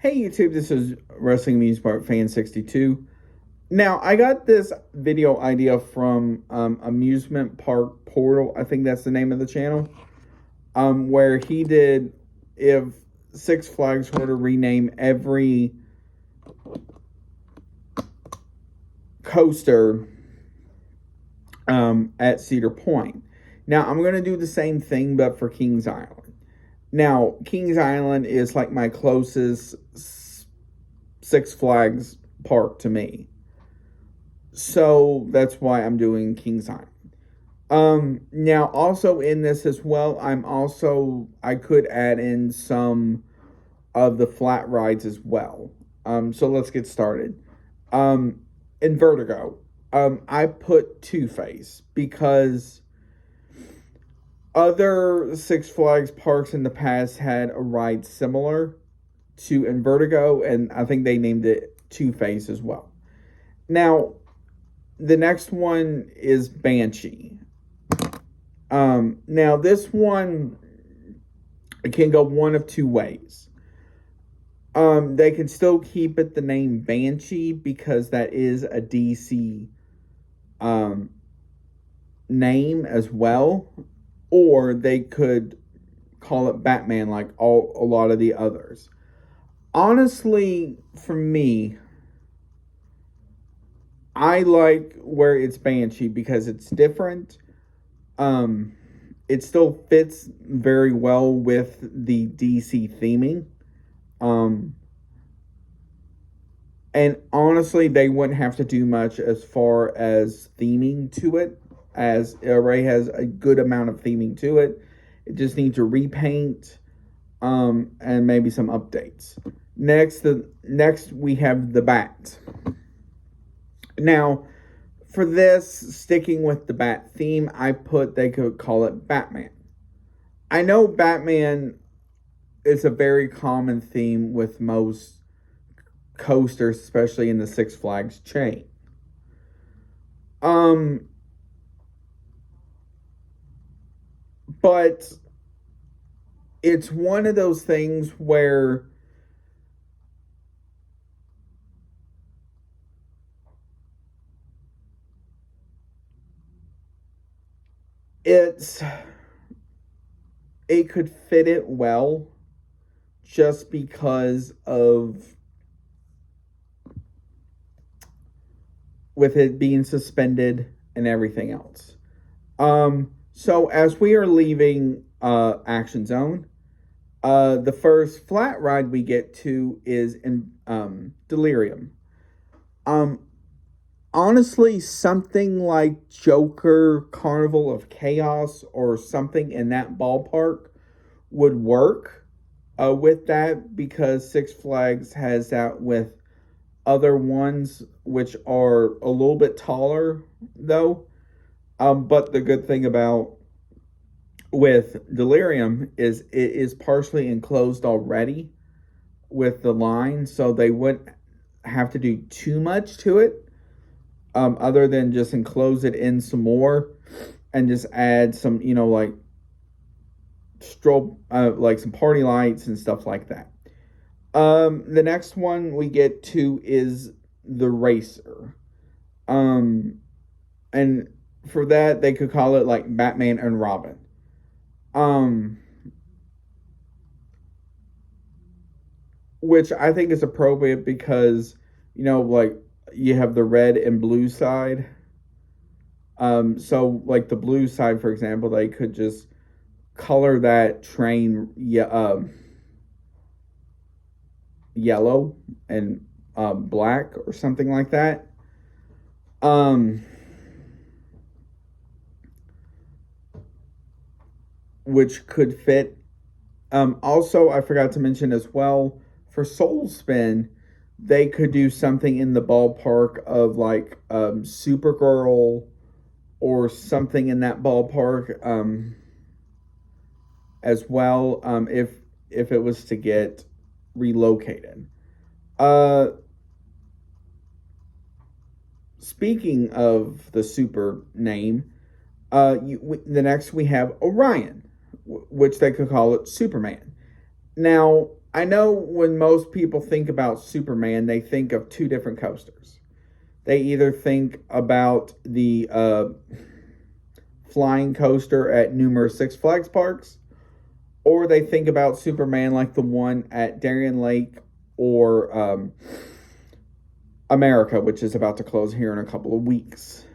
Hey YouTube, this is Wrestling Amusement Park Fan 62. Now, I got this video idea from Amusement Park Portal. I think that's the name of the channel. Where he did if Six Flags were to rename every coaster at Cedar Point. Now, I'm going to do the same thing, but for Kings Island. Now, Kings Island is like my closest Six Flags park to me. So that's why I'm doing Kings Island. Now also in this as well, I could add in some of the flat rides as well. So let's get started. In Vertigo, I put Two-Face because other Six Flags parks in the past had a ride similar to in Vertigo, and I think they named it Two-Face as well. Now, the next one is Banshee. Now this one can go one of two ways. They can still keep it the name Banshee because that is a DC name as well, or they could call it Batman like a lot of the others. Honestly, for me, I like where it's Banshee because it's different. It still fits very well with the DC theming. And honestly, they wouldn't have to do much as far as theming to it, as it already has a good amount of theming to it. It just needs to repaint, and maybe some updates. Next we have the Bat. Now, for this, sticking with the Bat theme, they could call it Batman. I know Batman is a very common theme with most coasters, especially in the Six Flags chain. But it's one of those things where it could fit it well just because of with it being suspended and everything else. So as we are leaving Action Zone, the first flat ride we get to is in Delirium. Honestly, something like Joker Carnival of Chaos or something in that ballpark would work with that, because Six Flags has that with other ones which are a little bit taller though. But the good thing about with Delirium is it is partially enclosed already with the line, so they wouldn't have to do too much to it. Other than just enclose it in some more and just add some, like strobe, like some party lights and stuff like that. The next one we get to is the Racer. And for that, they could call it like Batman and Robin. Which I think is appropriate because, like, you have the red and blue side. So like the blue side, for example, they could just color that train yellow and black or something like that. Which could fit. Also, I forgot to mention as well, for Soul Spin, they could do something in the ballpark of like Supergirl or something in that ballpark as well, if it was to get relocated. Speaking of the super name, the next we have Orion, which they could call it Superman. Now, I know when most people think about Superman, they think of two different coasters. They either think about the flying coaster at numerous Six Flags parks, or they think about Superman like the one at Darien Lake or America, which is about to close here in a couple of weeks.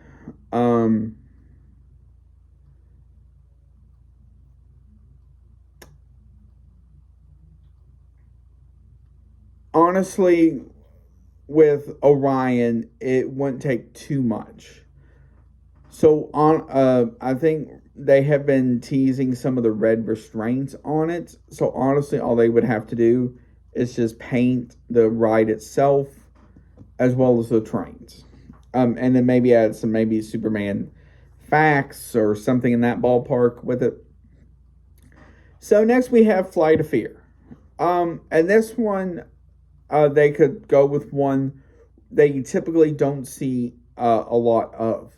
Honestly, with Orion, it wouldn't take too much. So I think they have been teasing some of the red restraints on it. So honestly, all they would have to do is just paint the ride itself as well as the trains, and then maybe add some maybe Superman facts or something in that ballpark with it. So next we have Flight of Fear, and this one they could go with one they typically don't see a lot of,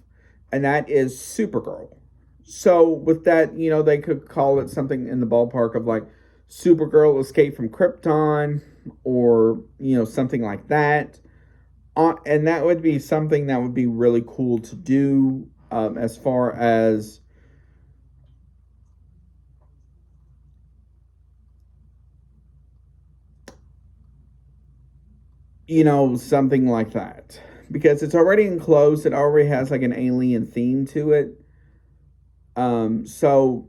and that is Supergirl. So with that, they could call it something in the ballpark of like Supergirl Escape from Krypton, or something like that. And that would be something that would be really cool to do, as far as something like that, because it's already enclosed. It already has like an alien theme to it. So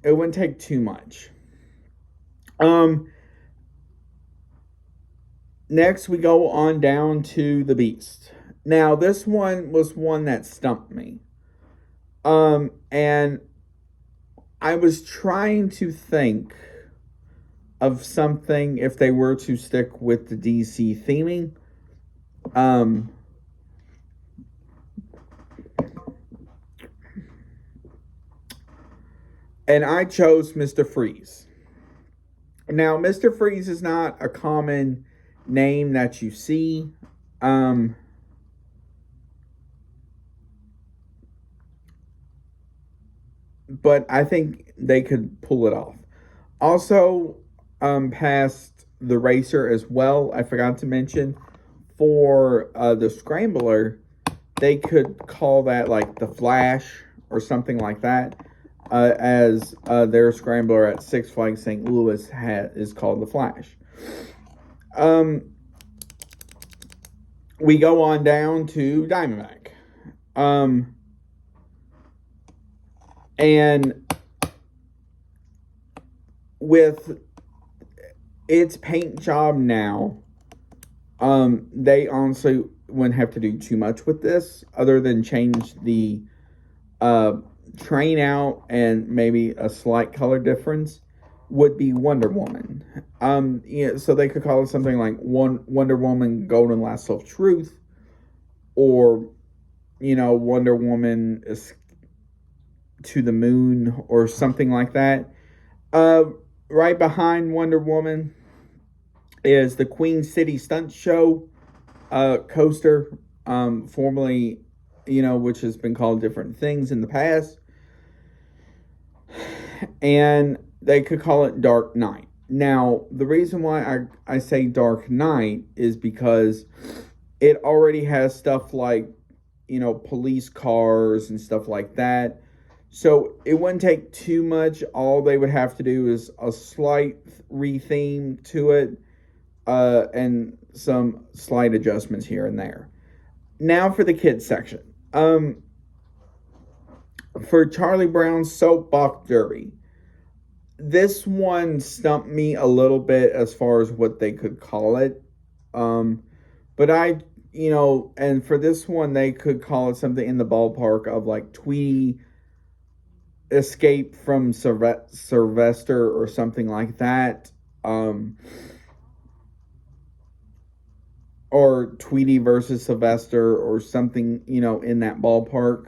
it wouldn't take too much. Next we go on down to the Beast. Now this one was one that stumped me. And I was trying to think of something if they were to stick with the DC theming. And I chose Mr. Freeze. Now, Mr. Freeze is not a common name that you see. But I think they could pull it off. Also, past the racer as well, I forgot to mention, for the scrambler, they could call that like the Flash or something like that, as their scrambler at Six Flags St. Louis is called the Flash. We go on down to Diamondback. And with its paint job now, they honestly wouldn't have to do too much with this other than change the train out, and maybe a slight color difference would be Wonder Woman. So they could call it something like Wonder Woman Golden Lasso of Truth, or Wonder Woman to the Moon, or something like that. Right behind Wonder Woman is the Queen City Stunt Show coaster, formerly, which has been called different things in the past. And they could call it Dark Knight. Now, the reason why I say Dark Knight is because it already has stuff like, police cars and stuff like that. So it wouldn't take too much. All they would have to do is a slight retheme to it, and some slight adjustments here and there. Now for the kids section. For Charlie Brown's Soapbox Derby, this one stumped me a little bit as far as what they could call it. But and for this one, they could call it something in the ballpark of like Tweety Escape from Sylvester, or something like that. Or Tweety versus Sylvester, or something, in that ballpark.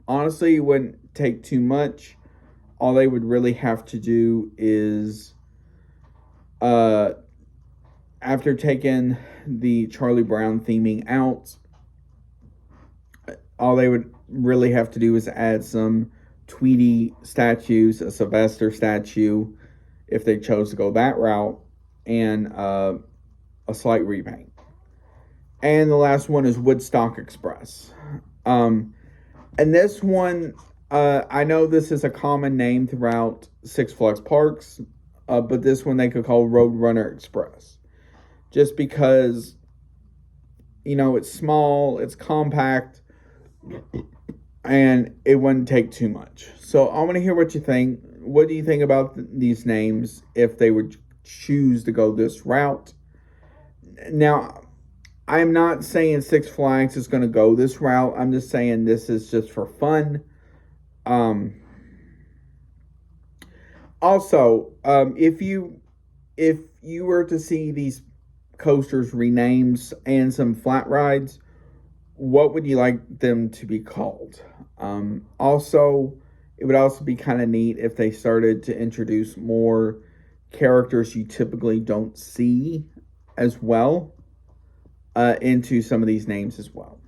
Honestly, it wouldn't take too much. All they would really have to do is, after taking the Charlie Brown theming out, all they would really have to do is add some Tweety statues, a Sylvester statue, if they chose to go that route, and a slight repaint. And the last one is Woodstock Express. And this one, I know this is a common name throughout Six Flags parks, but this one they could call Roadrunner Express. Just because, it's small, it's compact, and it wouldn't take too much. So I want to hear what you think. What do you think about these names if they would choose to go this route? Now, I'm not saying Six Flags is going to go this route. I'm just saying this is just for fun. Also, if you were to see these coasters renames and some flat rides, what would you like them to be called? Also, it would also be kind of neat if they started to introduce more characters you typically don't see as well into some of these names as well.